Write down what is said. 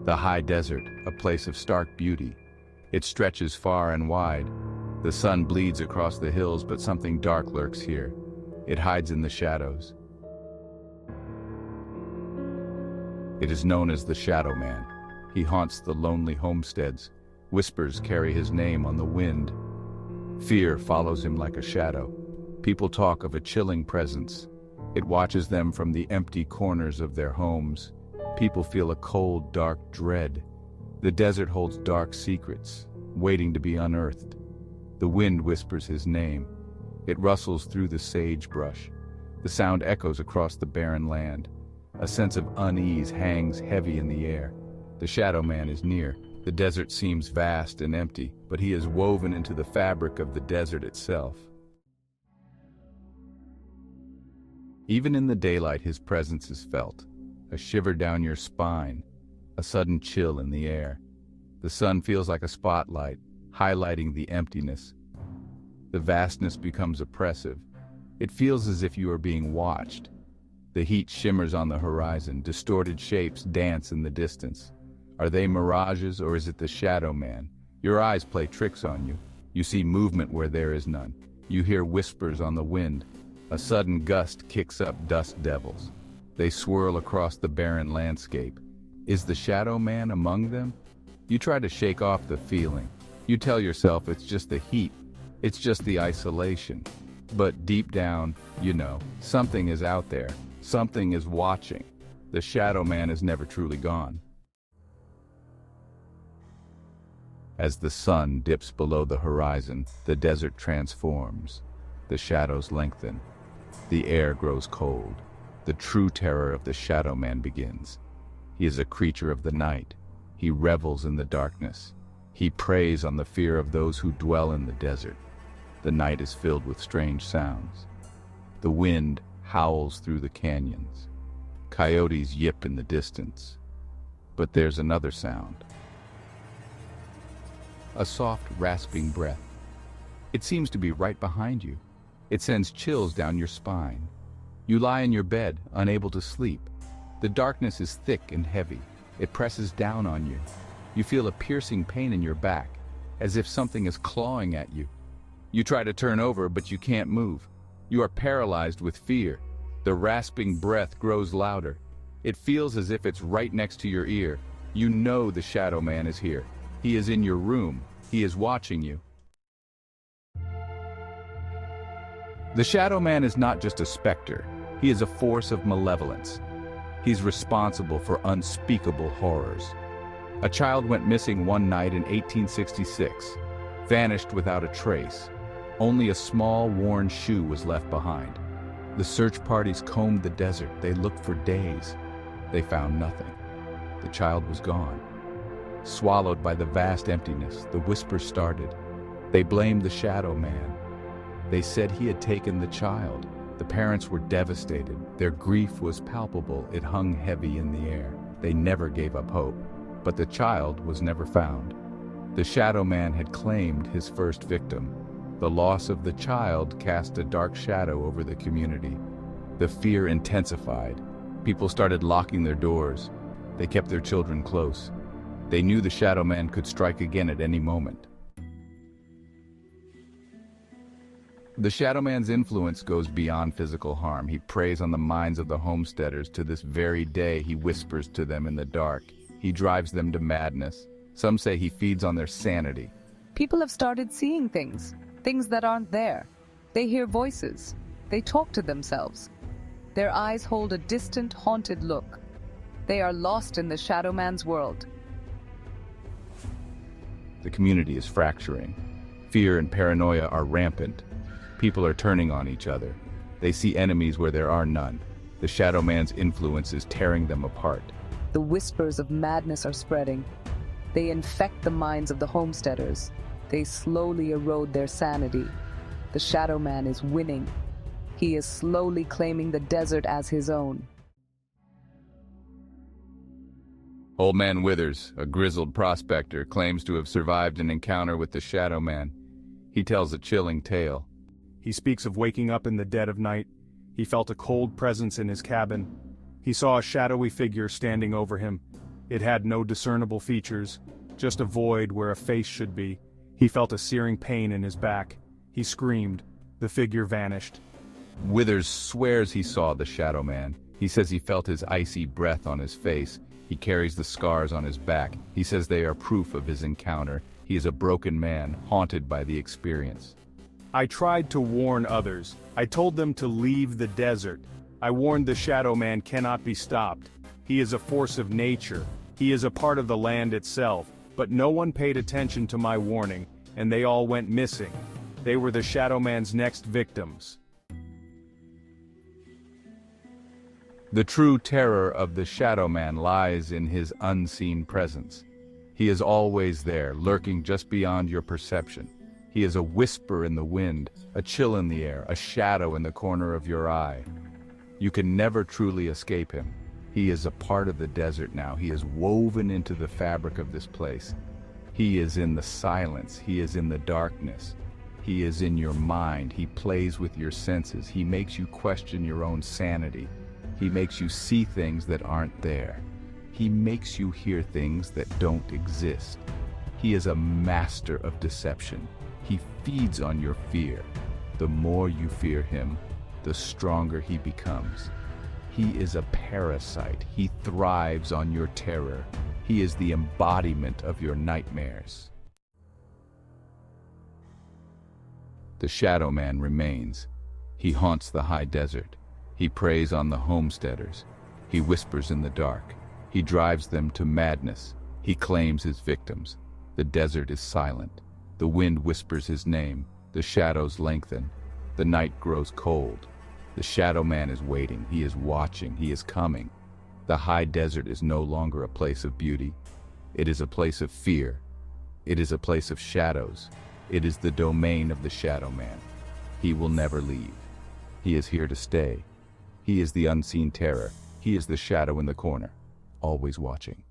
The high desert, a place of stark beauty. It stretches far and wide. The sun bleeds across the hills, but something dark lurks here. It hides in the shadows. It is known as the Shadow Man. He haunts the lonely homesteads. Whispers carry his name on the wind. Fear follows him like a shadow. People talk of a chilling presence. It watches them from the empty corners of their homes. People feel a cold, dark dread. The desert holds dark secrets, waiting to be unearthed. The wind whispers his name. It rustles through the sagebrush. The sound echoes across the barren land. A sense of unease hangs heavy in the air. The Shadow Man is near. The desert seems vast and empty, but he is woven into the fabric of the desert itself. Even in the daylight, his presence is felt. A shiver down your spine, a sudden chill in the air. The sun feels like a spotlight, highlighting the emptiness. The vastness becomes oppressive. It feels as if you are being watched. The heat shimmers on the horizon. Distorted shapes dance in the distance. Are they mirages, or is it the Shadow Man? Your eyes play tricks on you. You see movement where there is none. You hear whispers on the wind. A sudden gust kicks up dust devils. They swirl across the barren landscape. Is the Shadow Man among them? You try to shake off the feeling. You tell yourself it's just the heat. It's just the isolation. But deep down, you know, something is out there. Something is watching. The Shadow Man is never truly gone. As the sun dips below the horizon, the desert transforms. The shadows lengthen. The air grows cold. The true terror of the Shadow Man begins. He is a creature of the night. He revels in the darkness. He preys on the fear of those who dwell in the desert. The night is filled with strange sounds. The wind howls through the canyons. Coyotes yip in the distance. But there's another sound. A soft, rasping breath. It seems to be right behind you. It sends chills down your spine. You lie in your bed, unable to sleep. The darkness is thick and heavy. It presses down on you. You feel a piercing pain in your back, as if something is clawing at you. You try to turn over, but you can't move. You are paralyzed with fear. The rasping breath grows louder. It feels as if it's right next to your ear. You know the Shadow Man is here. He is in your room. He is watching you. The Shadow Man is not just a specter. He is a force of malevolence. He's responsible for unspeakable horrors. A child went missing one night in 1866, vanished without a trace. Only a small, worn shoe was left behind. The search parties combed the desert. They looked for days. They found nothing. The child was gone. Swallowed by the vast emptiness, the whispers started. They blamed the Shadow Man. They said he had taken the child. The parents were devastated. Their grief was palpable. It hung heavy in the air. They never gave up hope. But the child was never found. The Shadow Man had claimed his first victim. The loss of the child cast a dark shadow over the community. The fear intensified. People started locking their doors. They kept their children close. They knew the Shadow Man could strike again at any moment. The Shadow Man's influence goes beyond physical harm. He preys on the minds of the homesteaders. To this very day, he whispers to them in the dark. He drives them to madness. Some say he feeds on their sanity. People have started seeing things that aren't there. They hear voices. They talk to themselves. Their eyes hold a distant, haunted look. They are lost in the Shadow Man's world. The community is fracturing. Fear and paranoia are rampant. People are turning on each other. They see enemies where there are none. The Shadow Man's influence is tearing them apart. The whispers of madness are spreading. They infect the minds of the homesteaders. They slowly erode their sanity. The Shadow Man is winning. He is slowly claiming the desert as his own. Old Man Withers, a grizzled prospector, claims to have survived an encounter with the Shadow Man. He tells a chilling tale. He speaks of waking up in the dead of night. He felt a cold presence in his cabin. He saw a shadowy figure standing over him. It had no discernible features, just a void where a face should be. He felt a searing pain in his back. He screamed. The figure vanished. Withers swears he saw the Shadow Man. He says he felt his icy breath on his face. He carries the scars on his back. He says they are proof of his encounter. He is a broken man, haunted by the experience. I tried to warn others. I told them to leave the desert. I warned the Shadow Man cannot be stopped. He is a force of nature. He is a part of the land itself. But no one paid attention to my warning, and they all went missing. They were the Shadow Man's next victims. The true terror of the Shadow Man lies in his unseen presence. He is always there, lurking just beyond your perception. He is a whisper in the wind, a chill in the air, a shadow in the corner of your eye. You can never truly escape him. He is a part of the desert now. He is woven into the fabric of this place. He is in the silence. He is in the darkness. He is in your mind. He plays with your senses. He makes you question your own sanity. He makes you see things that aren't there. He makes you hear things that don't exist. He is a master of deception. He feeds on your fear. The more you fear him, the stronger he becomes. He is a parasite. He thrives on your terror. He is the embodiment of your nightmares. The Shadow Man remains. He haunts the high desert. He preys on the homesteaders. He whispers in the dark. He drives them to madness. He claims his victims. The desert is silent. The wind whispers his name. The shadows lengthen. The night grows cold. The Shadow Man is waiting. He is watching. He is coming. The high desert is no longer a place of beauty. It is a place of fear. It is a place of shadows. It is the domain of the Shadow Man. He will never leave. He is here to stay. He is the unseen terror. He is the shadow in the corner, always watching.